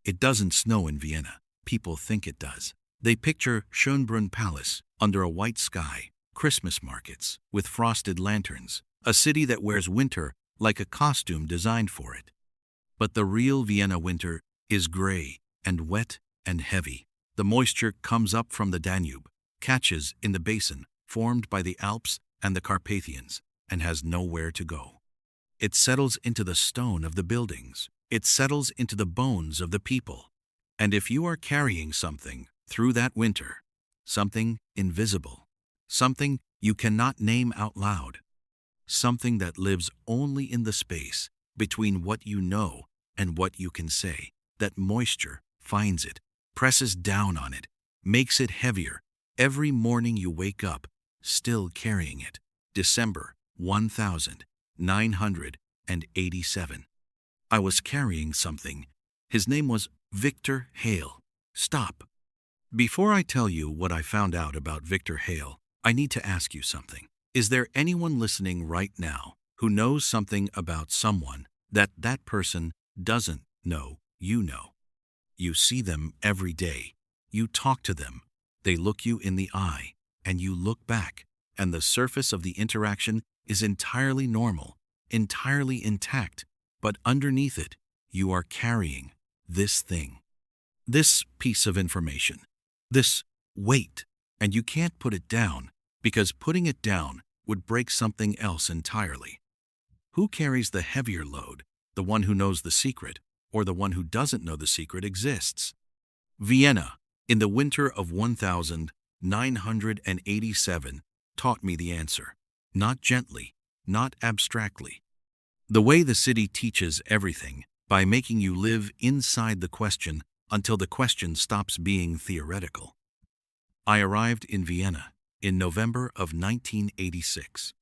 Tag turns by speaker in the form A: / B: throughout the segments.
A: It doesn't snow in Vienna. People think it does. They picture Schönbrunn Palace under a white sky, Christmas markets with frosted lanterns, a city that wears winter like a costume designed for it. But the real Vienna winter is gray and wet and heavy. The moisture comes up from the Danube, catches in the basin formed by the Alps and the Carpathians, and has nowhere to go. It settles into the stone of the buildings. It settles into the bones of the people. And if you are carrying something through that winter, something invisible, something you cannot name out loud, something that lives only in the space between what you know and what you can say, that moisture finds it, presses down on it, makes it heavier. Every morning you wake up, still carrying it. December 1987. I was carrying something. His name was Victor Hale. Stop. Before I tell you what I found out about Victor Hale, I need to ask you something. Is there anyone listening right now who knows something about someone that that person doesn't know you know? You see them every day. You talk to them. They look you in the eye, and you look back, and the surface of the interaction is entirely normal, entirely intact, but underneath it, you are carrying this thing, this piece of information, this weight, and you can't put it down because putting it down would break something else entirely. Who carries the heavier load, the one who knows the secret, or the one who doesn't know the secret exists? Vienna, in the winter of 1987, taught me the answer, not gently, not abstractly. The way the city teaches everything, by making you live inside the question until the question stops being theoretical. I arrived in Vienna in November of 1986.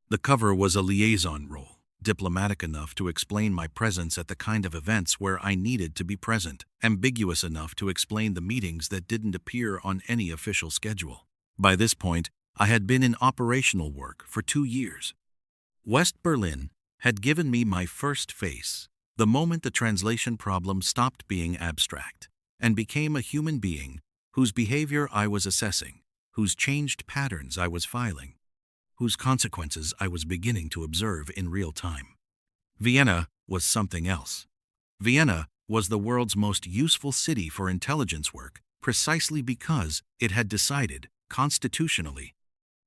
A: The cover was a liaison role, diplomatic enough to explain my presence at the kind of events where I needed to be present, ambiguous enough to explain the meetings that didn't appear on any official schedule. By this point, I had been in operational work for 2 years. West Berlin had given me my first face, the moment the translation problem stopped being abstract and became a human being whose behavior I was assessing, whose changed patterns I was filing, whose consequences I was beginning to observe in real time. Vienna was something else. Vienna was the world's most useful city for intelligence work precisely because it had decided, constitutionally,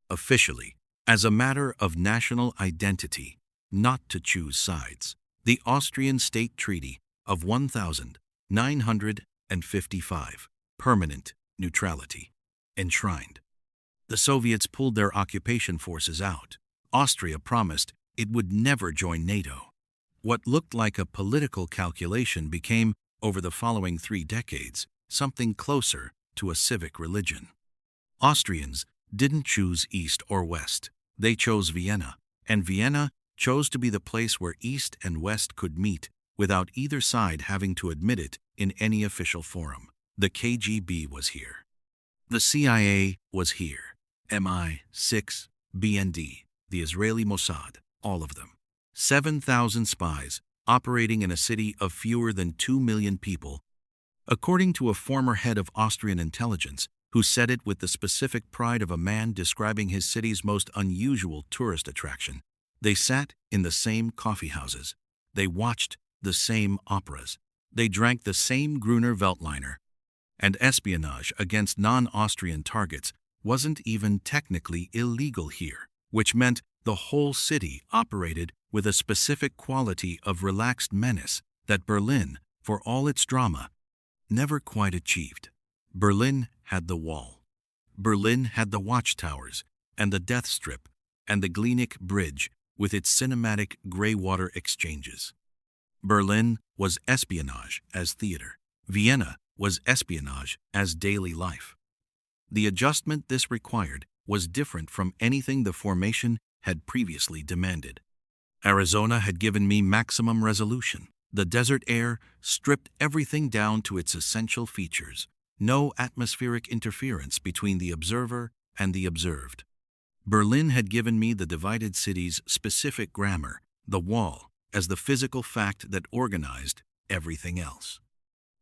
A: officially, as a matter of national identity, not to choose sides. The Austrian State Treaty of 1955, permanent neutrality, enshrined. The Soviets pulled their occupation forces out. Austria promised it would never join NATO. What looked like a political calculation became, over the following 3 decades, something closer to a civic religion. Austrians didn't choose East or West. They chose Vienna, and Vienna chose to be the place where East and West could meet without either side having to admit it in any official forum. The KGB was here. The CIA was here. MI6, BND, the Israeli Mossad, all of them. 7,000 spies operating in a city of fewer than 2 million people. According to a former head of Austrian intelligence, who said it with the specific pride of a man describing his city's most unusual tourist attraction, they sat in the same coffee houses. They watched the same operas. They drank the same Gruner Veltliner. And espionage against non-Austrian targets wasn't even technically illegal here, which meant the whole city operated with a specific quality of relaxed menace that Berlin, for all its drama, never quite achieved. Berlin had the wall. Berlin had the watchtowers and the Death Strip and the Glienicke Bridge with its cinematic grey-water exchanges. Berlin was espionage as theater. Vienna was espionage as daily life. The adjustment this required was different from anything the formation had previously demanded. Arizona had given me maximum resolution. The desert air stripped everything down to its essential features. No atmospheric interference between the observer and the observed. Berlin had given me the divided city's specific grammar, the wall, as the physical fact that organized everything else.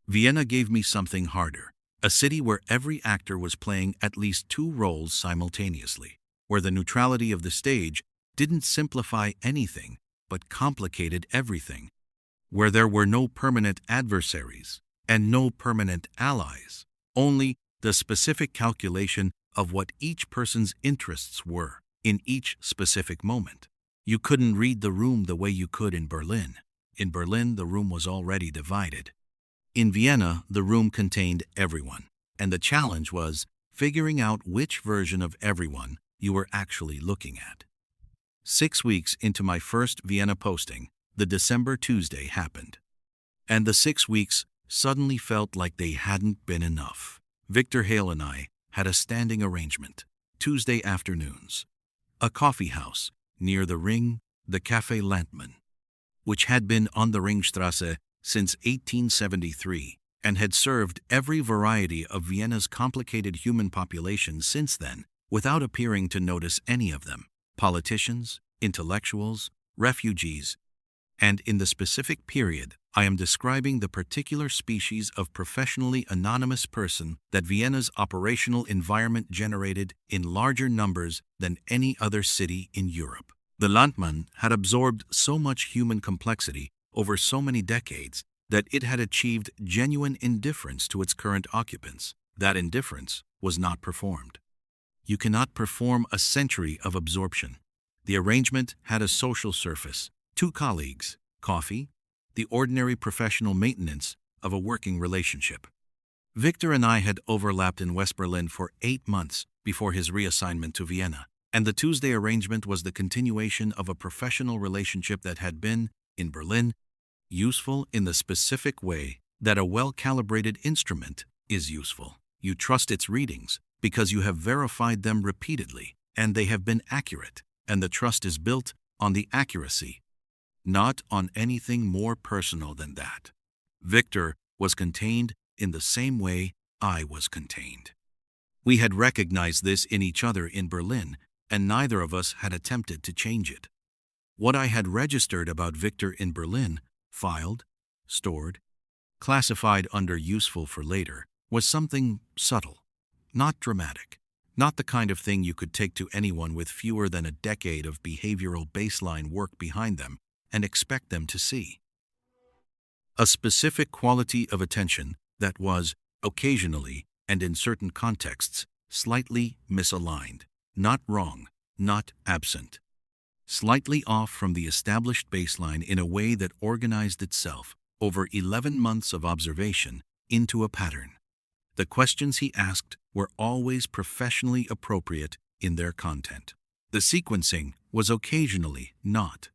A: Vienna gave me something harder, a city where every actor was playing at least two roles simultaneously, where the neutrality of the stage didn't simplify anything but complicated everything, where there were no permanent adversaries and no permanent allies, only the specific calculation of what each person's interests were in each specific moment. You couldn't read the room the way you could in Berlin. In Berlin, the room was already divided. In Vienna, the room contained everyone, and the challenge was figuring out which version of everyone you were actually looking at. 6 weeks into my first Vienna posting, the December Tuesday happened. And the 6 weeks suddenly felt like they hadn't been enough. Victor Hale and I had a standing arrangement, Tuesday afternoons. A coffee house near the Ring, the Café Landmann, which had been on the Ringstrasse since 1873 and had served every variety of Vienna's complicated human population since then without appearing to notice any of them: politicians, intellectuals, refugees, and in the specific period I am describing the particular species of professionally anonymous person that Vienna's operational environment generated in larger numbers than any other city in Europe. The Landmann had absorbed so much human complexity over so many decades that it had achieved genuine indifference to its current occupants. That indifference was not performed. You cannot perform a century of absorption. The arrangement had a social surface: 2 colleagues, coffee, the ordinary professional maintenance of a working relationship. Victor and I had overlapped in West Berlin for 8 months before his reassignment to Vienna, and the Tuesday arrangement was the continuation of a professional relationship that had been, in Berlin, useful in the specific way that a well-calibrated instrument is useful. You trust its readings because you have verified them repeatedly, and they have been accurate, and the trust is built on the accuracy, not on anything more personal than that. Victor was contained in the same way I was contained. We had recognized this in each other in Berlin, and neither of us had attempted to change it. What I had registered about Victor in Berlin, filed, stored, classified under useful for later, was something subtle, not dramatic, not the kind of thing you could take to anyone with fewer than a decade of behavioral baseline work behind them and expect them to see. A specific quality of attention that was, occasionally and in certain contexts, slightly misaligned, not wrong, not absent, slightly off from the established baseline in a way that organized itself over 11 months of observation into a pattern. The questions he asked were always professionally appropriate in their content. The sequencing was occasionally not.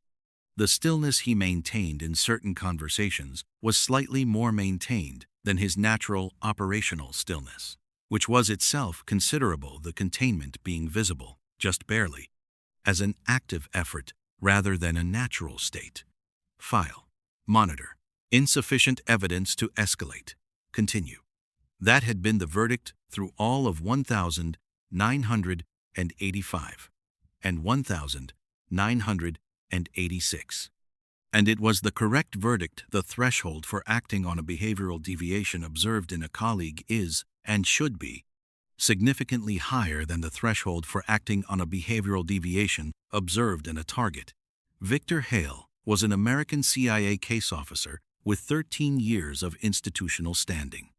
A: The stillness he maintained in certain conversations was slightly more maintained than his natural operational stillness, which was itself considerable, the containment being visible, just barely, as an active effort rather than a natural state. File. Monitor. Insufficient evidence to escalate. Continue. That had been the verdict through all of 1,985 and 1,986. And it was the correct verdict. The threshold for acting on a behavioral deviation observed in a colleague is, and should be, significantly higher than the threshold for acting on a behavioral deviation observed in a target. Victor Hale was an American CIA case officer with 13 years of institutional standing.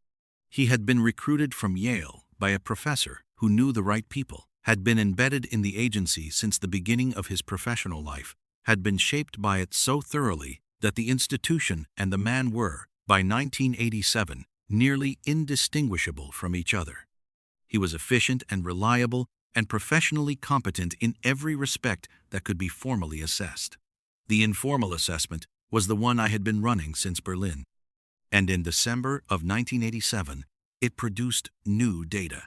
A: He had been recruited from Yale by a professor who knew the right people, had been embedded in the agency since the beginning of his professional life, had been shaped by it so thoroughly that the institution and the man were, by 1987, nearly indistinguishable from each other. He was efficient and reliable and professionally competent in every respect that could be formally assessed. The informal assessment was the one I had been running since Berlin, and in December of 1987, it produced new data.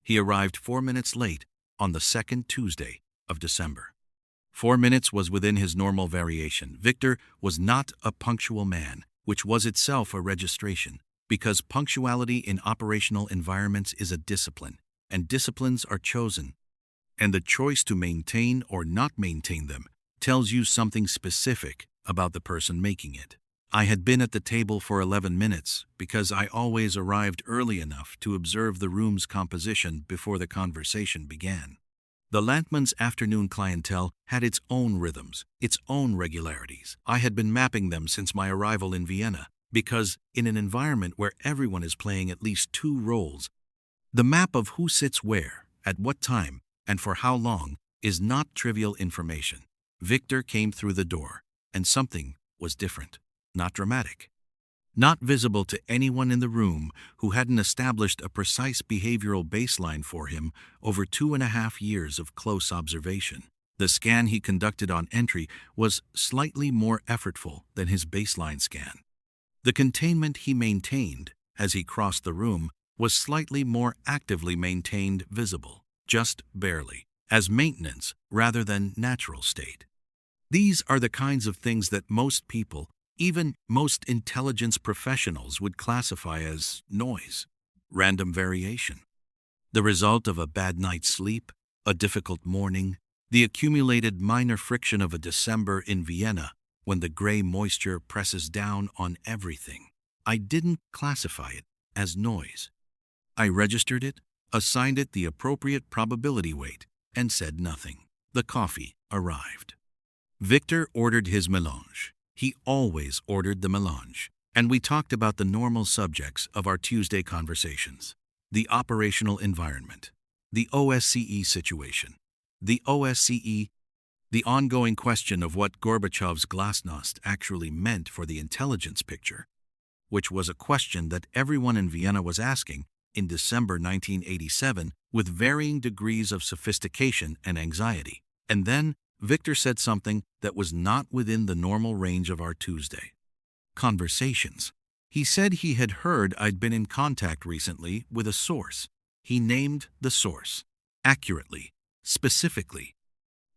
A: He arrived 4 minutes late on the second Tuesday of December. 4 minutes was within his normal variation. Victor was not a punctual man, which was itself a registration, because punctuality in operational environments is a discipline, and disciplines are chosen, and the choice to maintain or not maintain them tells you something specific about the person making it. I had been at the table for 11 minutes because I always arrived early enough to observe the room's composition before the conversation began. The Landmann's afternoon clientele had its own rhythms, its own regularities. I had been mapping them since my arrival in Vienna, because in an environment where everyone is playing at least two roles, the map of who sits where, at what time, and for how long is not trivial information. Victor came through the door, and something was different, not dramatic, not visible to anyone in the room who hadn't established a precise behavioral baseline for him over 2.5 years of close observation. The scan he conducted on entry was slightly more effortful than his baseline scan. The containment he maintained as he crossed the room was slightly more actively maintained, visible, just barely, as maintenance rather than natural state. These are the kinds of things that most people, even most intelligence professionals, would classify as noise, random variation. The result of a bad night's sleep, a difficult morning, the accumulated minor friction of a December in Vienna when the gray moisture presses down on everything. I didn't classify it as noise. I registered it, assigned it the appropriate probability weight, and said nothing. The coffee arrived. Victor ordered his melange. He always ordered the melange, and we talked about the normal subjects of our Tuesday conversations: the operational environment, the OSCE situation, the ongoing question of what Gorbachev's glasnost actually meant for the intelligence picture, which was a question that everyone in Vienna was asking in December 1987 with varying degrees of sophistication and anxiety. And then Victor said something that was not within the normal range of our Tuesday conversations. He said he had heard I'd been in contact recently with a source. He named the source, accurately, specifically,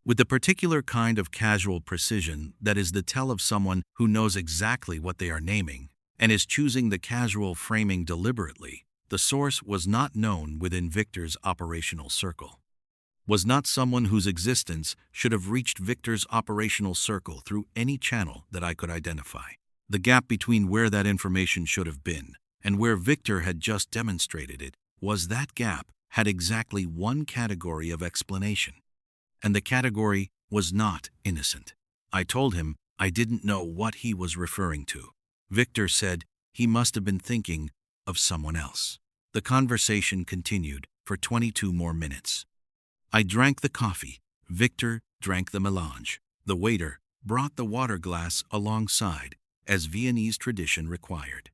A: with the particular kind of casual precision that is the tell of someone who knows exactly what they are naming and is choosing the casual framing deliberately. The source was not known within Victor's operational circle. Was not someone whose existence should have reached Victor's operational circle through any channel that I could identify. The gap between where that information should have been and where Victor had just demonstrated it was that gap had exactly one category of explanation, and the category was not innocent. I told him I didn't know what he was referring to. Victor said he must have been thinking of someone else. The conversation continued for 22 more minutes. I drank the coffee. Victor drank the melange. The waiter brought the water glass alongside, as Viennese tradition required.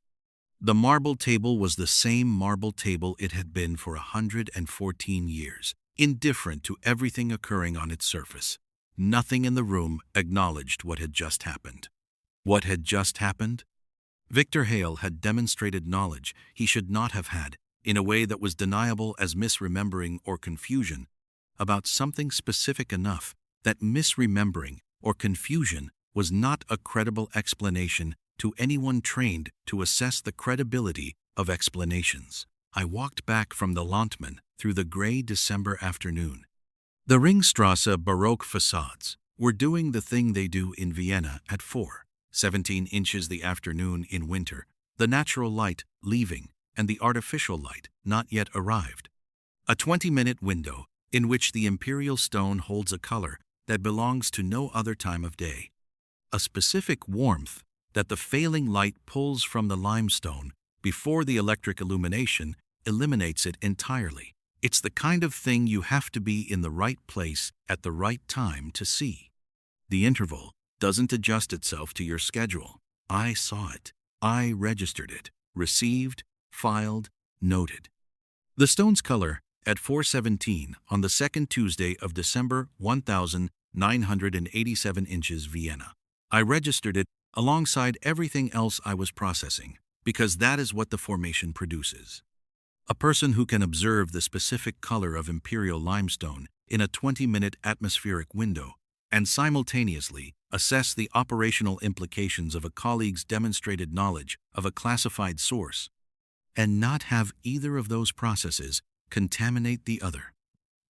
A: The marble table was the same marble table it had been for 114 years, indifferent to everything occurring on its surface. Nothing in the room acknowledged what had just happened. What had just happened? Victor Hale had demonstrated knowledge he should not have had, in a way that was deniable as misremembering or confusion, about something specific enough that misremembering or confusion was not a credible explanation to anyone trained to assess the credibility of explanations. I walked back from the Landmann through the gray December afternoon. The Ringstrasse Baroque facades were doing the thing they do in Vienna at 4:17 inches the afternoon in winter, the natural light leaving and the artificial light not yet arrived. A 20-minute window in which the imperial stone holds a color that belongs to no other time of day. A specific warmth that the failing light pulls from the limestone before the electric illumination eliminates it entirely. It's the kind of thing you have to be in the right place at the right time to see. The interval doesn't adjust itself to your schedule. I saw it. I registered it, received, filed, noted. The stone's color at 4:17 on the second Tuesday of December, 1987 inches Vienna. I registered it alongside everything else I was processing, because that is what the formation produces. A person who can observe the specific color of imperial limestone in a 20-minute atmospheric window and simultaneously assess the operational implications of a colleague's demonstrated knowledge of a classified source, and not have either of those processes contaminate the other.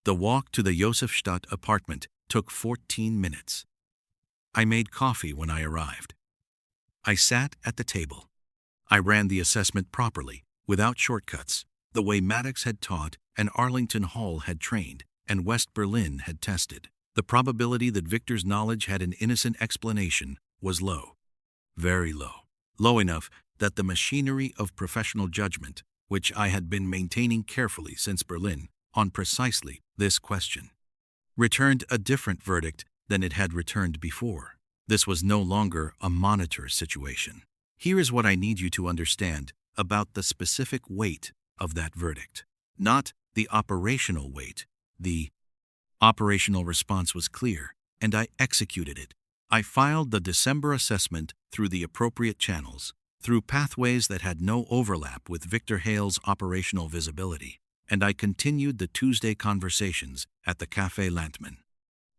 A: The walk to the Josefstadt apartment took 14 minutes. I made coffee when I arrived. I sat at the table. I ran the assessment properly, without shortcuts, the way Maddox had taught and Arlington Hall had trained and West Berlin had tested. The probability that Victor's knowledge had an innocent explanation was low, very low, low enough that the machinery of professional judgment, which I had been maintaining carefully since Berlin on precisely this question, returned a different verdict than it had returned before. This was no longer a monitor situation. Here is what I need you to understand about the specific weight of that verdict. Not the operational weight. The operational response was clear, and I executed it. I filed the December assessment through the appropriate channels, through pathways that had no overlap with Victor Hale's operational visibility, and I continued the Tuesday conversations at the Café Landmann.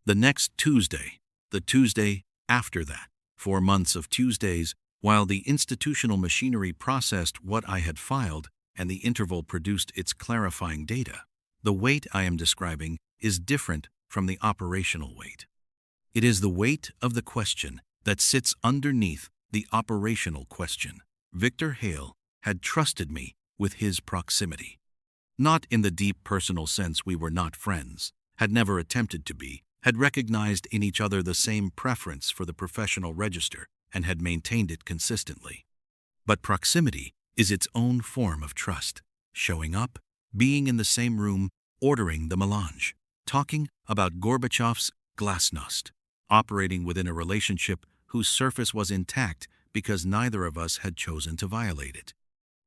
A: The next Tuesday, the Tuesday after that, 4 months of Tuesdays, while the institutional machinery processed what I had filed and the interval produced its clarifying data, the weight I am describing is different from the operational weight. It is the weight of the question that sits underneath the operational question. Victor Hale had trusted me with his proximity. Not in the deep personal sense we were not friends, had never attempted to be, had recognized in each other the same preference for the professional register, and had maintained it consistently. But proximity is its own form of trust, showing up, being in the same room, ordering the melange, talking about Gorbachev's glasnost, operating within a relationship whose surface was intact because neither of us had chosen to violate it.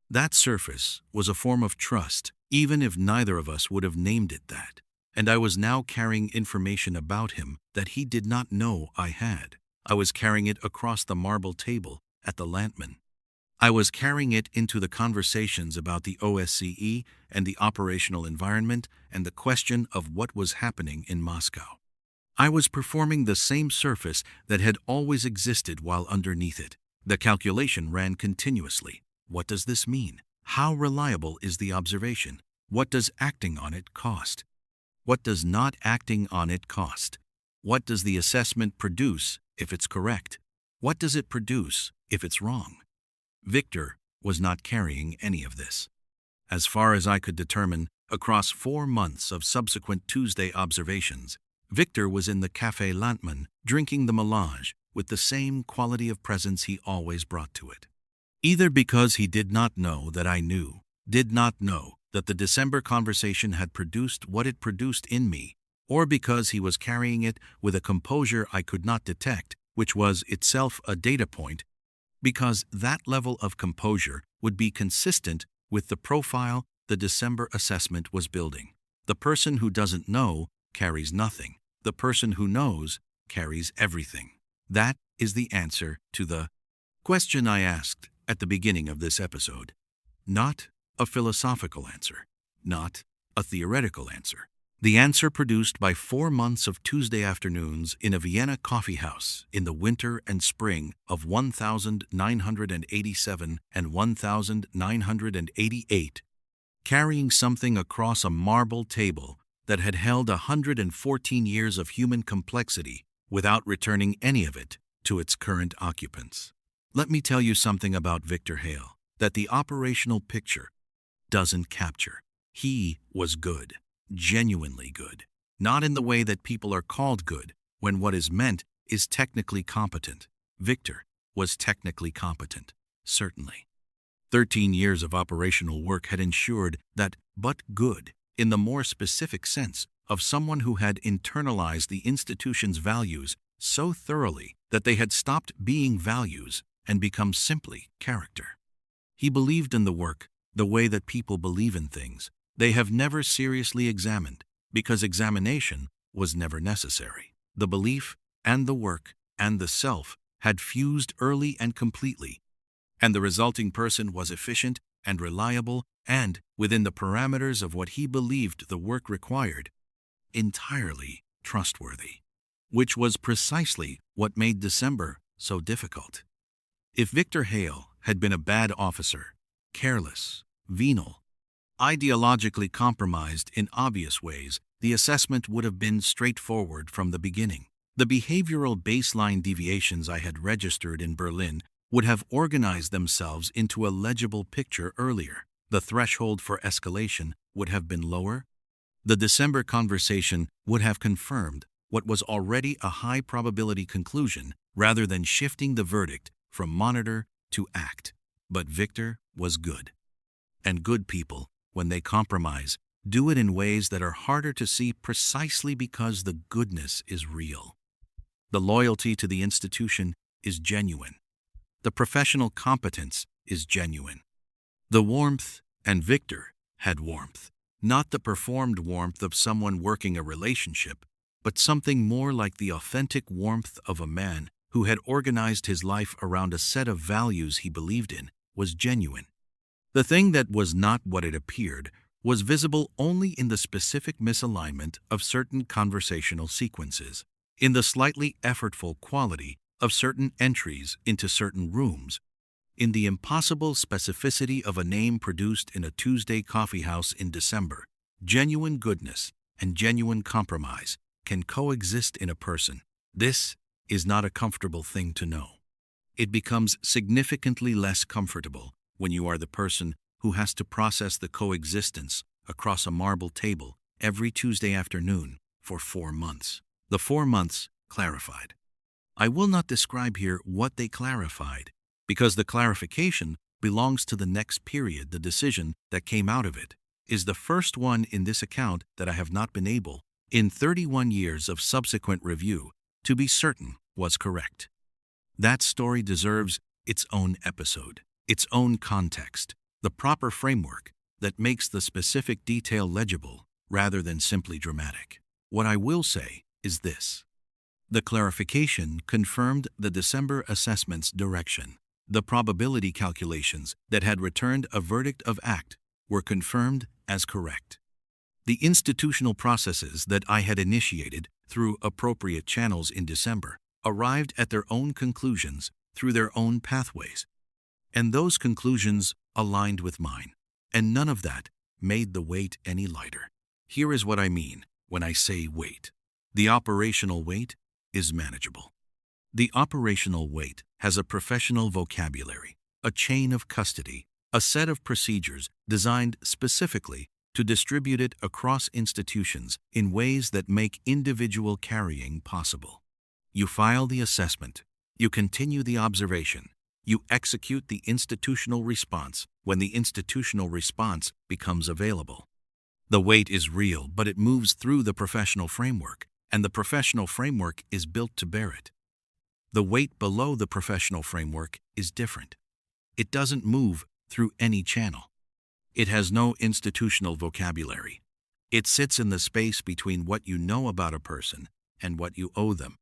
A: That surface was a form of trust, even if neither of us would have named it that. And I was now carrying information about him that he did not know I had. I was carrying it across the marble table at the Landmann. I was carrying it into the conversations about the OSCE and the operational environment and the question of what was happening in Moscow. I was performing the same surface that had always existed while underneath it. The calculation ran continuously. What does this mean? How reliable is the observation? What does acting on it cost? What does not acting on it cost? What does the assessment produce if it's correct? What does it produce if it's wrong? Victor was not carrying any of this. As far as I could determine, across 4 months of subsequent Tuesday observations, Victor was in the Café Landmann drinking the melange with the same quality of presence he always brought to it. Either because he did not know that I knew, did not know that the December conversation had produced what it produced in me, or because he was carrying it with a composure I could not detect, which was itself a data point, because that level of composure would be consistent with the profile the December assessment was building. The person who doesn't know carries nothing. The person who knows carries everything. That is the answer to the question I asked at the beginning of this episode. Not a philosophical answer, not a theoretical answer. The answer produced by 4 months of Tuesday afternoons in a Vienna coffee house in the winter and spring of 1987 and 1988, carrying something across a marble table that had held 114 years of human complexity without returning any of it to its current occupants. Let me tell you something about Victor Hale that the operational picture doesn't capture. He was good, genuinely good, not in the way that people are called good when what is meant is technically competent. Victor was technically competent, certainly. 13 years of operational work had ensured that but good, in the more specific sense of someone who had internalized the institution's values so thoroughly that they had stopped being values and become simply character. He believed in the work the way that people believe in things they have never seriously examined, because examination was never necessary. The belief and the work and the self had fused early and completely, and the resulting person was efficient and reliable and, within the parameters of what he believed the work required, entirely trustworthy, which was precisely what made December so difficult. If Victor Hale had been a bad officer, careless, venal, ideologically compromised in obvious ways, the assessment would have been straightforward from the beginning. The behavioral baseline deviations I had registered in Berlin would have organized themselves into a legible picture earlier. The threshold for escalation would have been lower. The December conversation would have confirmed what was already a high probability conclusion rather than shifting the verdict from monitor to act. But Victor was good. And good people, when they compromise, do it in ways that are harder to see precisely because the goodness is real. The loyalty to the institution is genuine. The professional competence is genuine. The warmth, and Victor had warmth. Not the performed warmth of someone working a relationship, but something more like the authentic warmth of a man who had organized his life around a set of values he believed in was genuine. The thing that was not what it appeared was visible only in the specific misalignment of certain conversational sequences, in the slightly effortful quality of certain entries into certain rooms, in the impossible specificity of a name produced in a Tuesday coffeehouse in December. Genuine goodness and genuine compromise can coexist in a person. This is not a comfortable thing to know. It becomes significantly less comfortable when you are the person who has to process the coexistence across a marble table every Tuesday afternoon for 4 months. The 4 months clarified. I will not describe here what they clarified, because the clarification belongs to the next period. The decision that came out of it is the first one in this account that I have not been able, in 31 years of subsequent review, to be certain was correct. That story deserves its own episode, its own context, the proper framework that makes the specific detail legible rather than simply dramatic. What I will say is this. The clarification confirmed the December assessment's direction. The probability calculations that had returned a verdict of act were confirmed as correct. The institutional processes that I had initiated through appropriate channels in December arrived at their own conclusions through their own pathways. And those conclusions aligned with mine, and none of that made the weight any lighter. Here is what I mean when I say weight. The operational weight is manageable. The operational weight has a professional vocabulary, a chain of custody, a set of procedures designed specifically to distribute it across institutions in ways that make individual carrying possible. You file the assessment, you continue the observation, you execute the institutional response when the institutional response becomes available. The weight is real, but it moves through the professional framework, and the professional framework is built to bear it. The weight below the professional framework is different. It doesn't move through any channel. It has no institutional vocabulary. It sits in the space between what you know about a person and what you owe them.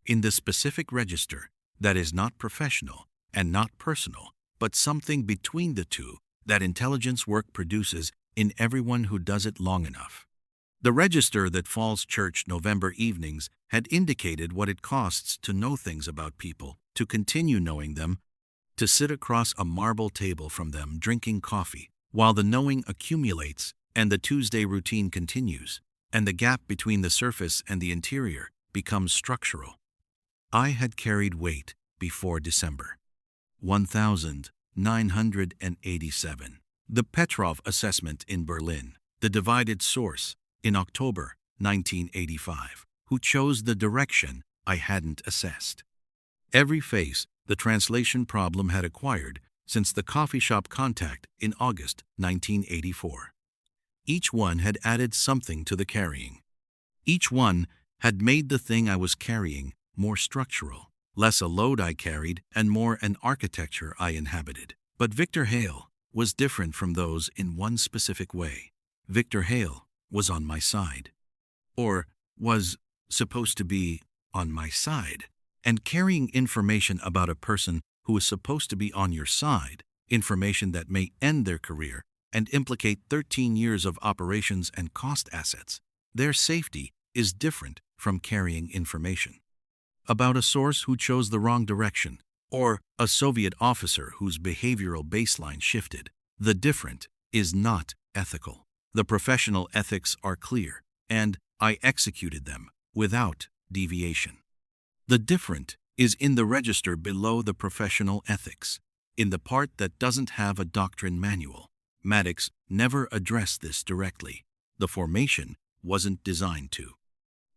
A: In the specific register that is not professional and not personal, but something between the two that intelligence work produces in everyone who does it long enough. The register that Falls Church November evenings had indicated what it costs to know things about people, to continue knowing them, to sit across a marble table from them drinking coffee, while the knowing accumulates and the Tuesday routine continues, and the gap between the surface and the interior becomes structural. I had carried weight before December. 1987. The Petrov assessment in Berlin. The divided source in October 1985, who chose the direction I hadn't assessed. Every face the translation problem had acquired since the coffee shop contact in August 1984. Each one had added something to the carrying. Each one had made the thing I was carrying more structural, less a load I carried and more an architecture I inhabited. But Victor Hale was different from those in one specific way. Victor Hale was on my side, or was supposed to be on my side, and carrying information about a person who is supposed to be on your side, information that may end their career and implicate 13 years of operations and cost assets. Their safety is different from carrying information about a source who chose the wrong direction, or a Soviet officer whose behavioral baseline shifted. The different is not ethical. The professional ethics are clear, and I executed them without deviation. The different is in the register below the professional ethics, in the part that doesn't have a doctrine manual. Maddox never addressed this directly. The formation wasn't designed to.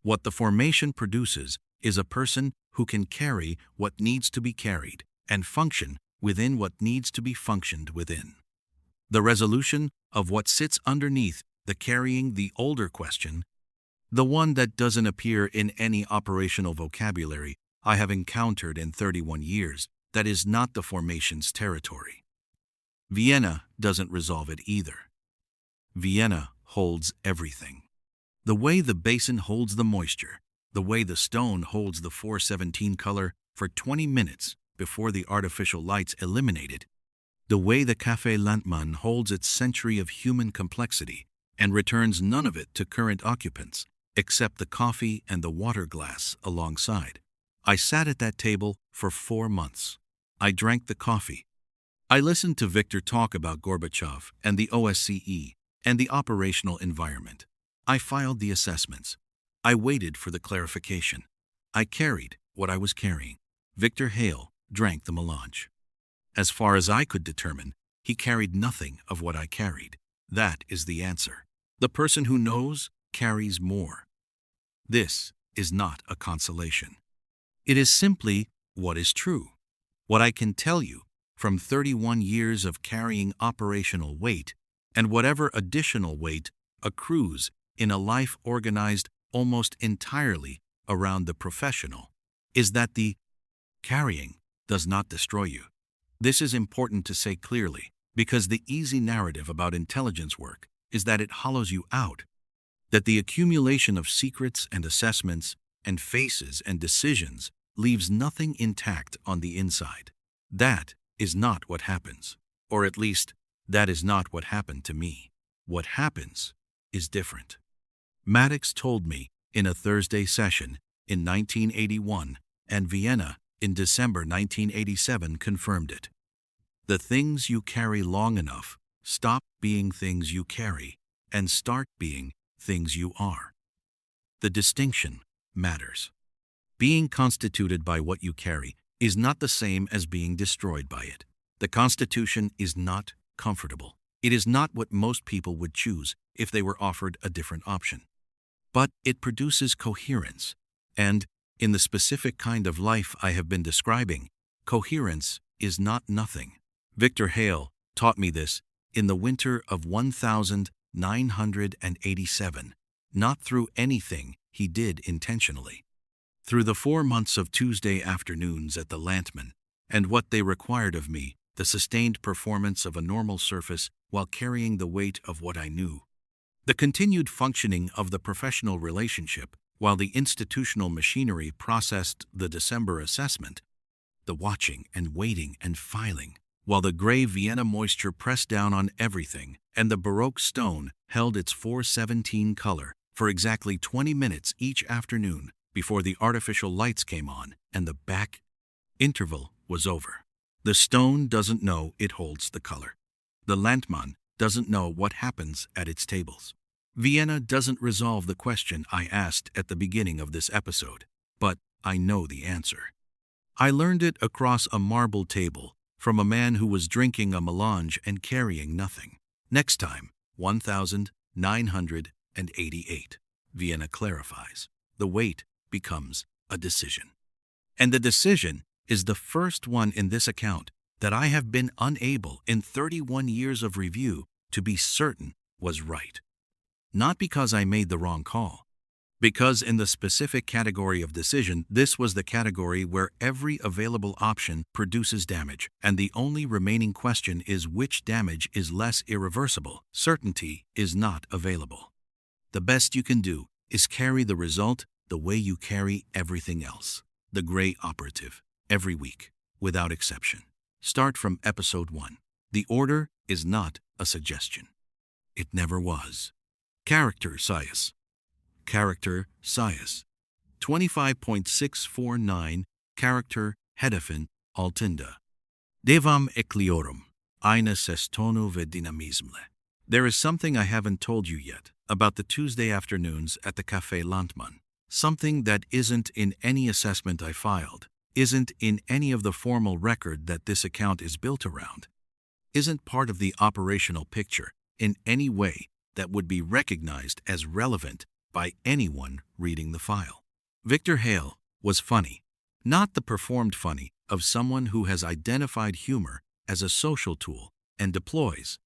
A: What the formation produces is a person who can carry what needs to be carried and function within what needs to be functioned within. The resolution of what sits underneath the carrying the older question, the one that doesn't appear in any operational vocabulary I have encountered in 31 years, that is not the formation's territory. Vienna doesn't resolve it either. Vienna holds everything. The way the basin holds the moisture, the way the stone holds the 417 color for 20 minutes before the artificial lights eliminate it, the way the Café Landmann holds its century of human complexity and returns none of it to current occupants, except the coffee and the water glass alongside. I sat at that table for 4 months. I drank the coffee. I listened to Victor talk about Gorbachev and the OSCE and the operational environment. I filed the assessments. I waited for the clarification. I carried what I was carrying. Victor Hale drank the melange. As far as I could determine, he carried nothing of what I carried. That is the answer. The person who knows carries more. This is not a consolation. It is simply what is true. What I can tell you from 31 years of carrying operational weight and whatever additional weight accrues in a life organized almost entirely around the professional is that the carrying does not destroy you. This is important to say clearly because the easy narrative about intelligence work is that it hollows you out, that the accumulation of secrets and assessments and faces and decisions leaves nothing intact on the inside. That is not what happens, or at least that is not what happened to me. What happens is different. Maddox told me in a Thursday session in 1981, and Vienna in December 1987 confirmed it. The things you carry long enough stop being things you carry and start being things you are. The distinction matters. Being constituted by what you carry is not the same as being destroyed by it. The Constitution is not comfortable. It is not what most people would choose if they were offered a different option. But it produces coherence, and in the specific kind of life I have been describing, coherence is not nothing. Victor Hale taught me this in the winter of 1987, not through anything he did intentionally. Through the 4 months of Tuesday afternoons at the Landmann, and what they required of me, the sustained performance of a normal surface while carrying the weight of what I knew. The continued functioning of the professional relationship while the institutional machinery processed the December assessment, the watching and waiting and filing, while the gray Vienna moisture pressed down on everything and the Baroque stone held its 417 color for exactly 20 minutes each afternoon before the artificial lights came on and the back interval was over. The stone doesn't know it holds the color. The Landmann doesn't know what happens at its tables. Vienna doesn't resolve the question I asked at the beginning of this episode, but I know the answer. I learned it across a marble table from a man who was drinking a melange and carrying nothing. Next time, 1988. Vienna clarifies. The weight becomes a decision. And the decision is the first one in this account that I have been unable in 31 years of review to be certain was right. Not because I made the wrong call, because in the specific category of decision, this was the category where every available option produces damage, and the only remaining question is which damage is less irreversible. Certainty is not available. The best you can do is carry the result the way you carry everything else. The gray operative, every week, without exception. Start from episode 1. The order is not a suggestion. It never was. Character size. Character size. 25.649 character Hedefin Altinda. Devam ekliorum. Eine sestonu ve dynamismle. There is something I haven't told you yet about the Tuesday afternoons at the Café Landmann. Something that isn't in any assessment I filed, isn't in any of the formal record that this account is built around, isn't part of the operational picture in any way that would be recognized as relevant by anyone reading the file. Victor Hale was funny, not the performed funny of someone who has identified humor as a social tool and deploys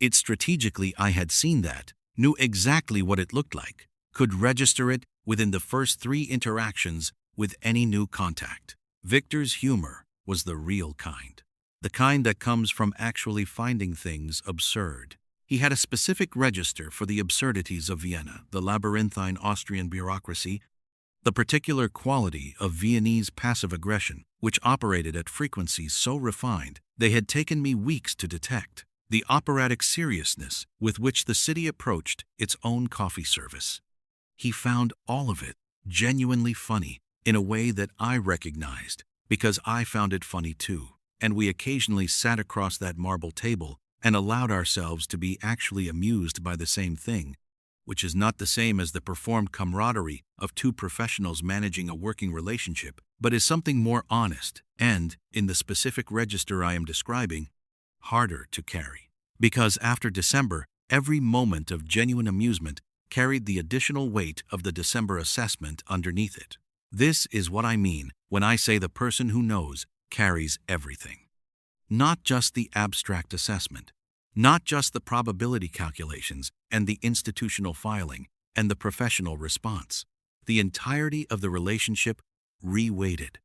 A: it strategically. I had seen that, knew exactly what it looked like, could register it within the first 3 interactions with any new contact. Victor's humor was the real kind. The kind that comes from actually finding things absurd. He had a specific register for the absurdities of Vienna, the labyrinthine Austrian bureaucracy, the particular quality of Viennese passive aggression, which operated at frequencies so refined they had taken me weeks to detect, the operatic seriousness with which the city approached its own coffee service. He found all of it genuinely funny in a way that I recognized because I found it funny too, and we occasionally sat across that marble table and allowed ourselves to be actually amused by the same thing, which is not the same as the performed camaraderie of 2 professionals managing a working relationship, but is something more honest and, in the specific register I am describing, harder to carry. Because after December, every moment of genuine amusement carried the additional weight of the December assessment underneath it. This is what I mean when I say the person who knows carries everything. Not just the abstract assessment, not just the probability calculations and the institutional filing and the professional response, the entirety of the relationship re-weighted.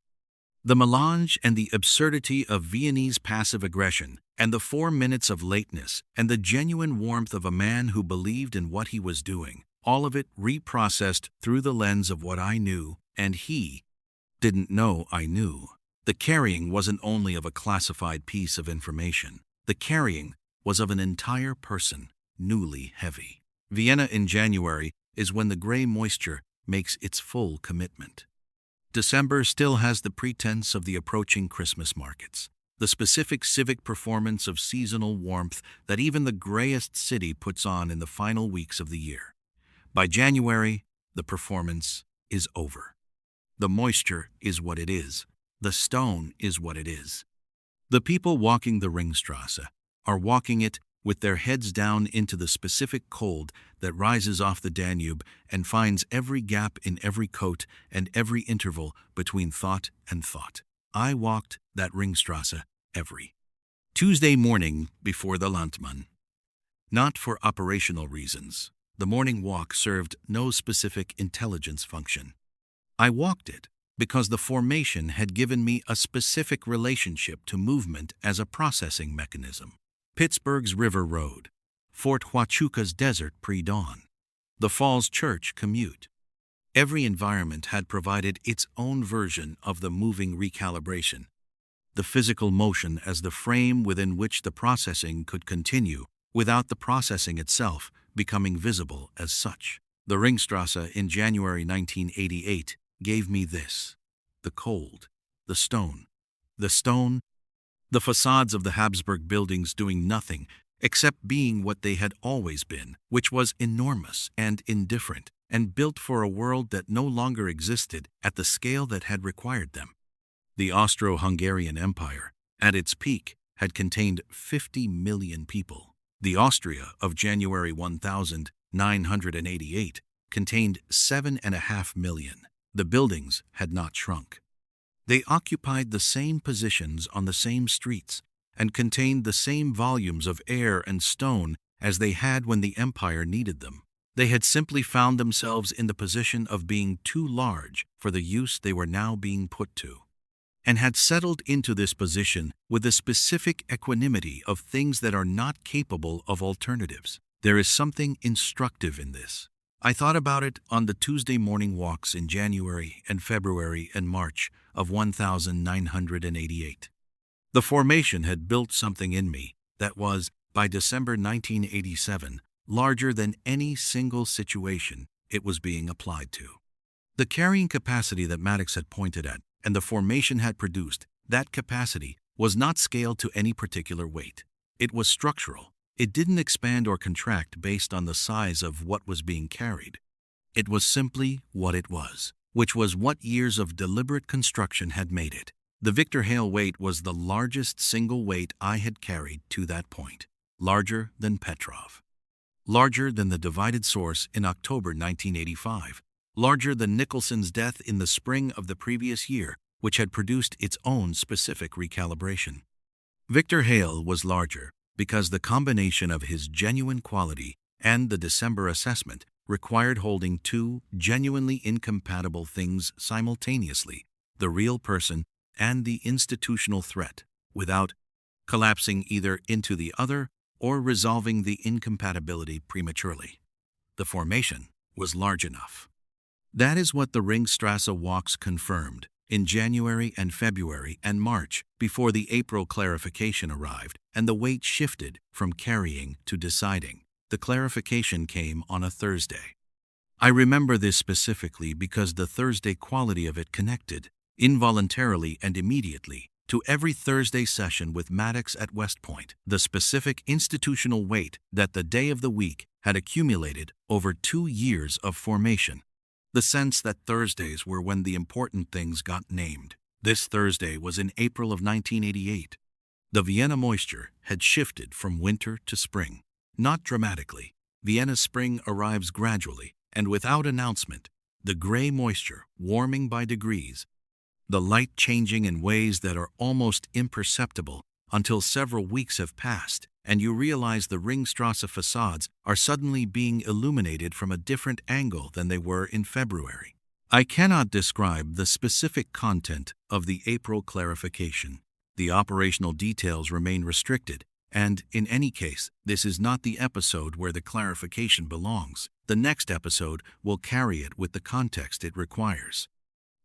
A: The melange and the absurdity of Viennese passive aggression and the 4 minutes of lateness and the genuine warmth of a man who believed in what he was doing, all of it reprocessed through the lens of what I knew and he didn't know I knew. The carrying wasn't only of a classified piece of information. The carrying was of an entire person, newly heavy. Vienna in January is when the gray moisture makes its full commitment. December still has the pretense of the approaching Christmas markets, the specific civic performance of seasonal warmth that even the grayest city puts on in the final weeks of the year. By January, the performance is over. The moisture is what it is. The stone is what it is. The people walking the Ringstrasse are walking it with their heads down into the specific cold that rises off the Danube and finds every gap in every coat and every interval between thought and thought. I walked that Ringstrasse every Tuesday morning before the Landmann. Not for operational reasons. The morning walk served no specific intelligence function. I walked it because the formation had given me a specific relationship to movement as a processing mechanism. Pittsburgh's River Road, Fort Huachuca's desert pre-dawn, the Falls Church commute. Every environment had provided its own version of the moving recalibration, the physical motion as the frame within which the processing could continue without the processing itself becoming visible as such. The Ringstrasse in January 1988 gave me this: the cold, the stone, the facades of the Habsburg buildings doing nothing except being what they had always been, which was enormous and indifferent, and built for a world that no longer existed at the scale that had required them. The Austro-Hungarian Empire, at its peak, had contained 50 million people. The Austria of January 1988 contained 7.5 million. The buildings had not shrunk. They occupied the same positions on the same streets and contained the same volumes of air and stone as they had when the empire needed them. They had simply found themselves in the position of being too large for the use they were now being put to, and had settled into this position with the specific equanimity of things that are not capable of alternatives. There is something instructive in this. I thought about it on the Tuesday morning walks in January and February and March of 1988. The formation had built something in me that was, by December 1987, larger than any single situation it was being applied to. The carrying capacity that Maddox had pointed at and the formation had produced, that capacity was not scaled to any particular weight. It was structural. It didn't expand or contract based on the size of what was being carried. It was simply what it was. which was what years of deliberate construction had made it. The Victor Hale weight was the largest single weight I had carried to that point, larger than Petrov, larger than the divided source in October 1985, larger than Nicholson's death in the spring of the previous year, which had produced its own specific recalibration. Victor Hale was larger because the combination of his genuine quality and the December assessment required holding two genuinely incompatible things simultaneously, the real person and the institutional threat, without collapsing either into the other or resolving the incompatibility prematurely. The formation was large enough. That is what the Ringstrasse walks confirmed in January and February and March, before the April clarification arrived and the weight shifted from carrying to deciding. The clarification came on a Thursday. I remember this specifically because the Thursday quality of it connected, involuntarily and immediately, to every Thursday session with Maddox at West Point, the specific institutional weight that the day of the week had accumulated over 2 years of formation. The sense that Thursdays were when the important things got named. This Thursday was in April of 1988. The Vienna moisture had shifted from winter to spring. Not dramatically. Vienna's spring arrives gradually and without announcement, the gray moisture warming by degrees, the light changing in ways that are almost imperceptible until several weeks have passed and you realize the Ringstrasse facades are suddenly being illuminated from a different angle than they were in February. I cannot describe the specific content of the April clarification. The operational details remain restricted, and in any case, this is not the episode where the clarification belongs. The next episode will carry it with the context it requires.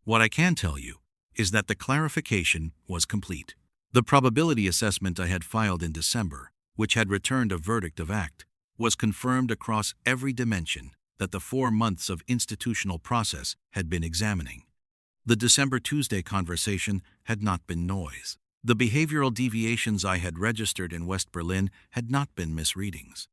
A: What I can tell you is that the clarification was complete. The probability assessment I had filed in December, which had returned a verdict of act, was confirmed across every dimension that the 4 months of institutional process had been examining. The December Tuesday conversation had not been noise. The behavioral deviations I had registered in West Berlin had not been misreadings.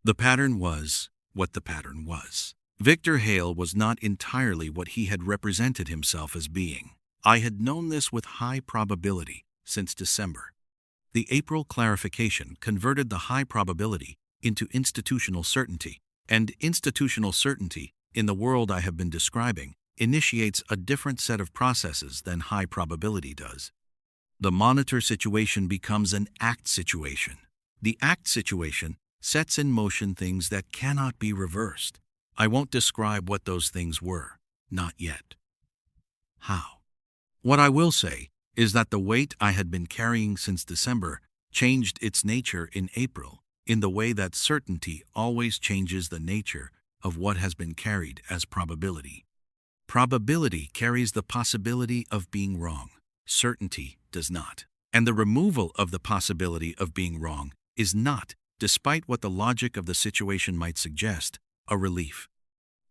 A: The pattern was what the pattern was. Victor Hale was not entirely what he had represented himself as being. I had known this with high probability since December. The April clarification converted the high probability into institutional certainty, and institutional certainty, in the world I have been describing, initiates a different set of processes than high probability does. The monitor situation becomes an act situation. The act situation sets in motion things that cannot be reversed. I won't describe what those things were, not yet. How? What I will say is that the weight I had been carrying since December changed its nature in April, in the way that certainty always changes the nature of what has been carried as probability. Probability carries the possibility of being wrong. Certainty does not. And the removal of the possibility of being wrong is not, despite what the logic of the situation might suggest, a relief.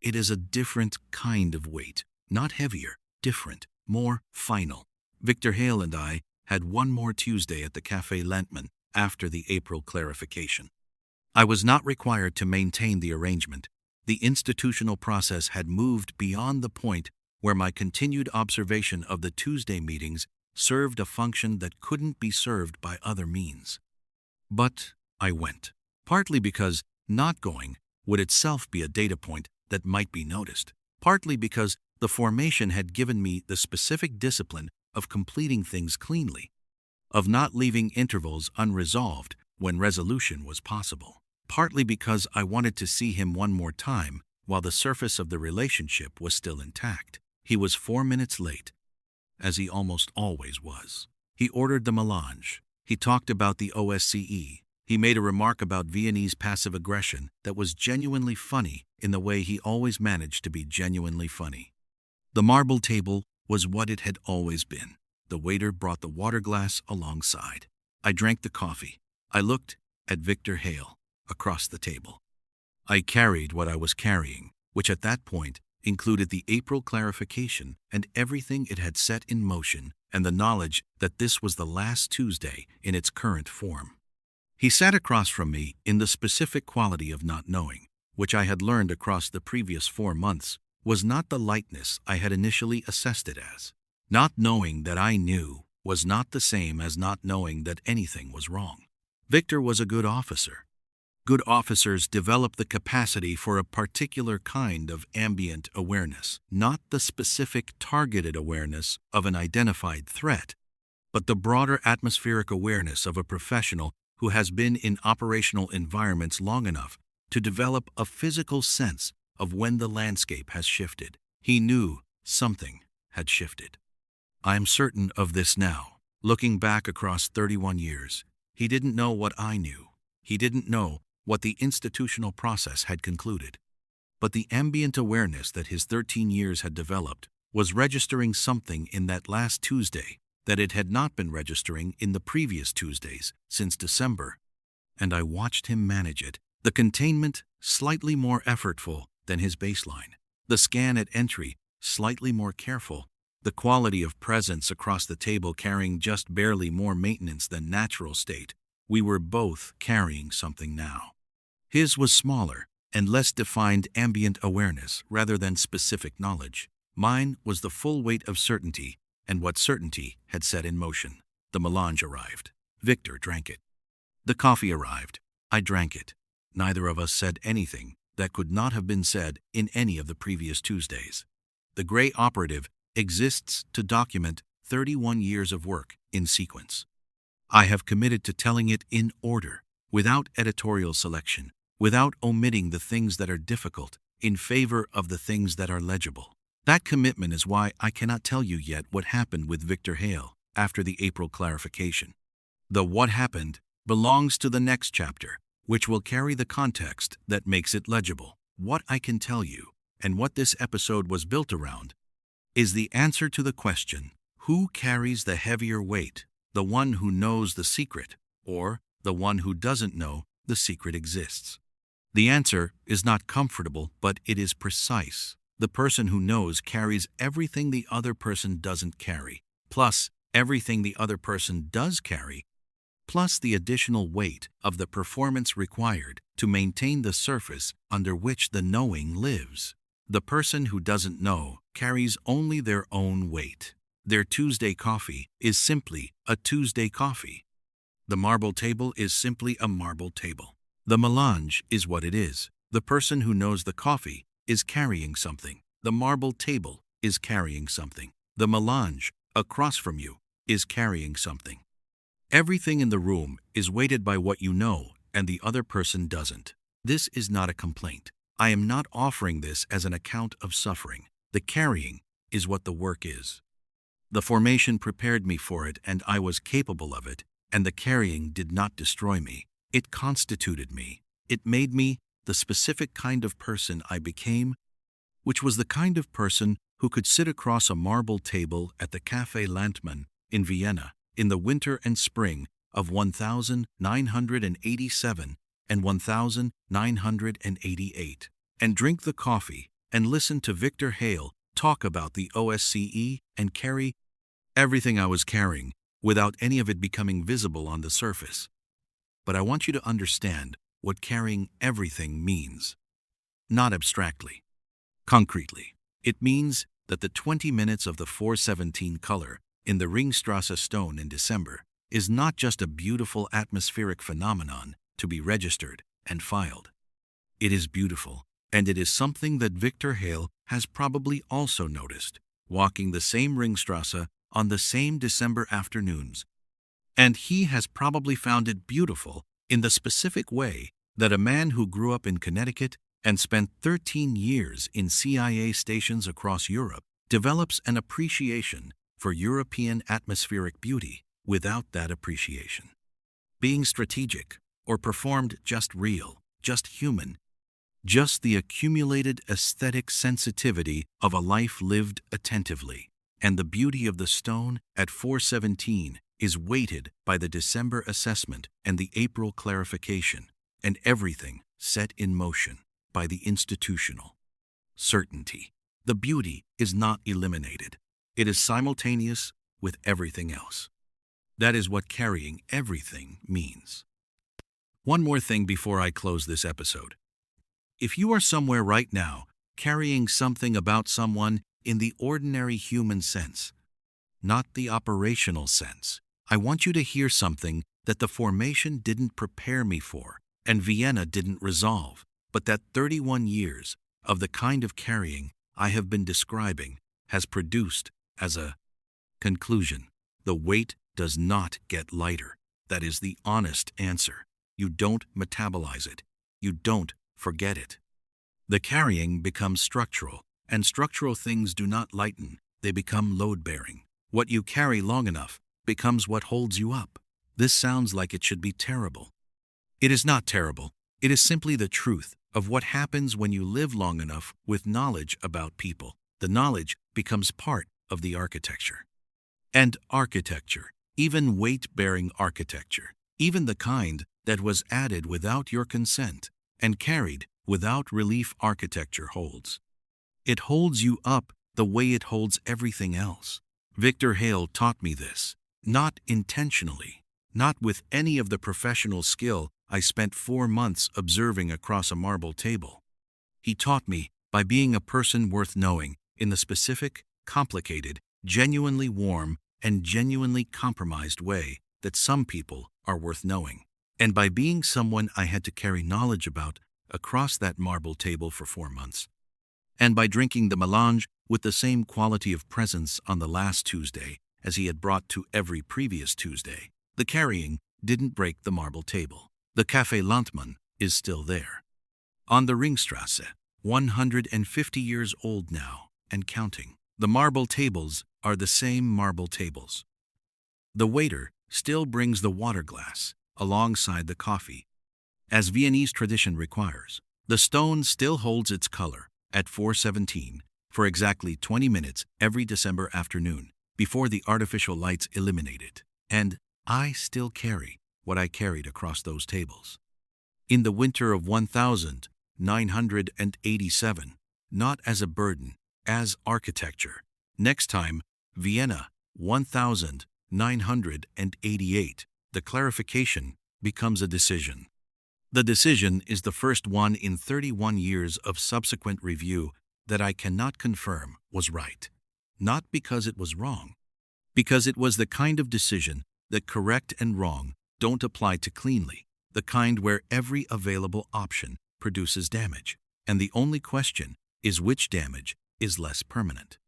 A: It is a different kind of weight, not heavier, different, more final. Victor Hale and I had one more Tuesday at the Café Lentman after the April clarification. I was not required to maintain the arrangement. The institutional process had moved beyond the point where my continued observation of the Tuesday meetings served a function that couldn't be served by other means. But I went, partly because not going would itself be a data point that might be noticed, partly because the formation had given me the specific discipline of completing things cleanly, of not leaving intervals unresolved when resolution was possible, partly because I wanted to see him one more time while the surface of the relationship was still intact. He was 4 minutes late, as he almost always was. He ordered the melange. He talked about the OSCE. He made a remark about Viennese passive aggression that was genuinely funny in the way he always managed to be genuinely funny. The marble table was what it had always been. The waiter brought the water glass alongside. I drank the coffee. I looked at Victor Hale across the table. I carried what I was carrying, which at that point included the April clarification and everything it had set in motion, and the knowledge that this was the last Tuesday in its current form. He sat across from me in the specific quality of not knowing, which I had learned across the previous 4 months was not the lightness I had initially assessed it as. Not knowing that I knew was not the same as not knowing that anything was wrong. Victor was a good officer. Good officers develop the capacity for a particular kind of ambient awareness, not the specific targeted awareness of an identified threat, but the broader atmospheric awareness of a professional who has been in operational environments long enough to develop a physical sense of when the landscape has shifted. He knew something had shifted. I am certain of this now. Looking back across 31 years, he didn't know what I knew. He didn't know what the institutional process had concluded. But the ambient awareness that his 13 years had developed was registering something in that last Tuesday that it had not been registering in the previous Tuesdays since December. And I watched him manage it. The containment slightly more effortful than his baseline. The scan at entry slightly more careful. The quality of presence across the table carrying just barely more maintenance than natural state. We were both carrying something now. His was smaller and less defined ambient awareness rather than specific knowledge. Mine was the full weight of certainty and what certainty had set in motion. The melange arrived. Victor drank it. The coffee arrived. I drank it. Neither of us said anything that could not have been said in any of the previous Tuesdays. The gray operative exists to document 31 years of work in sequence. I have committed to telling it in order, without editorial selection, without omitting the things that are difficult in favor of the things that are legible. That commitment is why I cannot tell you yet what happened with Victor Hale after the April clarification. The what happened belongs to the next chapter, which will carry the context that makes it legible. What I can tell you, and what this episode was built around, is the answer to the question, who carries the heavier weight, the one who knows the secret, or the one who doesn't know the secret exists? The answer is not comfortable, but it is precise. The person who knows carries everything the other person doesn't carry, plus everything the other person does carry, plus the additional weight of the performance required to maintain the surface under which the knowing lives. The person who doesn't know carries only their own weight. Their Tuesday coffee is simply a Tuesday coffee. The marble table is simply a marble table. The melange is what it is. The person who knows the coffee is carrying something. The marble table is carrying something. The melange across from you is carrying something. Everything in the room is weighted by what you know and the other person doesn't. This is not a complaint. I am not offering this as an account of suffering. The carrying is what the work is. The formation prepared me for it and I was capable of it, and the carrying did not destroy me. It constituted me. It made me the specific kind of person I became, which was the kind of person who could sit across a marble table at the Café Landmann in Vienna in the winter and spring of 1987 and 1988, and drink the coffee and listen to Victor Hale talk about the OSCE and carry everything I was carrying without any of it becoming visible on the surface. But I want you to understand what carrying everything means. Not abstractly. Concretely. It means that the 20 minutes of the 417 color in the Ringstrasse stone in December is not just a beautiful atmospheric phenomenon to be registered and filed. It is beautiful, and it is something that Victor Hale has probably also noticed, walking the same Ringstrasse on the same December afternoons. And he has probably found it beautiful in the specific way that a man who grew up in Connecticut and spent 13 years in CIA stations across Europe develops an appreciation for European atmospheric beauty without that appreciation being strategic or performed just real, just human, just the accumulated aesthetic sensitivity of a life lived attentively. And the beauty of the stone at 417 is weighted by the December assessment and the April clarification, and everything set in motion by the institutional certainty. The beauty is not eliminated. It is simultaneous with everything else. That is what carrying everything means. One more thing before I close this episode. If you are somewhere right now carrying something about someone in the ordinary human sense, not the operational sense. I want you to hear something that the formation didn't prepare me for, and Vienna didn't resolve, but that 31 years of the kind of carrying I have been describing has produced as a conclusion. The weight does not get lighter. That is the honest answer. You don't metabolize it. You don't forget it. The carrying becomes structural, and structural things do not lighten. They become load-bearing. What you carry long enough becomes what holds you up. This sounds like it should be terrible. It is not terrible. It is simply the truth of what happens when you live long enough with knowledge about people. The knowledge becomes part of the architecture. And architecture, even weight-bearing architecture, even the kind that was added without your consent and carried without relief architecture holds. It holds you up the way it holds everything else. Victor Hale taught me this, not intentionally, not with any of the professional skill I spent 4 months observing across a marble table. He taught me by being a person worth knowing in the specific, complicated, genuinely warm, and genuinely compromised way that some people are worth knowing, and by being someone I had to carry knowledge about across that marble table for 4 months, and by drinking the melange with the same quality of presence on the last Tuesday as he had brought to every previous Tuesday. The carrying didn't break the marble table. The Café Landmann is still there. On the Ringstrasse, 150 years old now, and counting. The marble tables are the same marble tables. The waiter still brings the water glass alongside the coffee, as Viennese tradition requires. The stone still holds its color at 4:17 for exactly 20 minutes every December afternoon before the artificial lights eliminate it. And I still carry what I carried across those tables. In the winter of 1987, not as a burden, as architecture. Next time, Vienna, 1988, the clarification becomes a decision. The decision is the first one in 31 years of subsequent review that I cannot confirm was right. Not because it was wrong, because it was the kind of decision that correct and wrong don't apply to cleanly, the kind where every available option produces damage, and the only question is which damage is less permanent.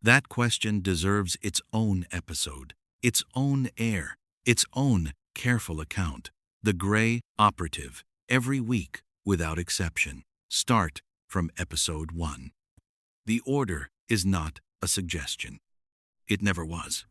A: That question deserves its own episode, its own air, its own careful account. The Gray Operative, every week without exception. Start from episode 1. The order is not a suggestion. It never was.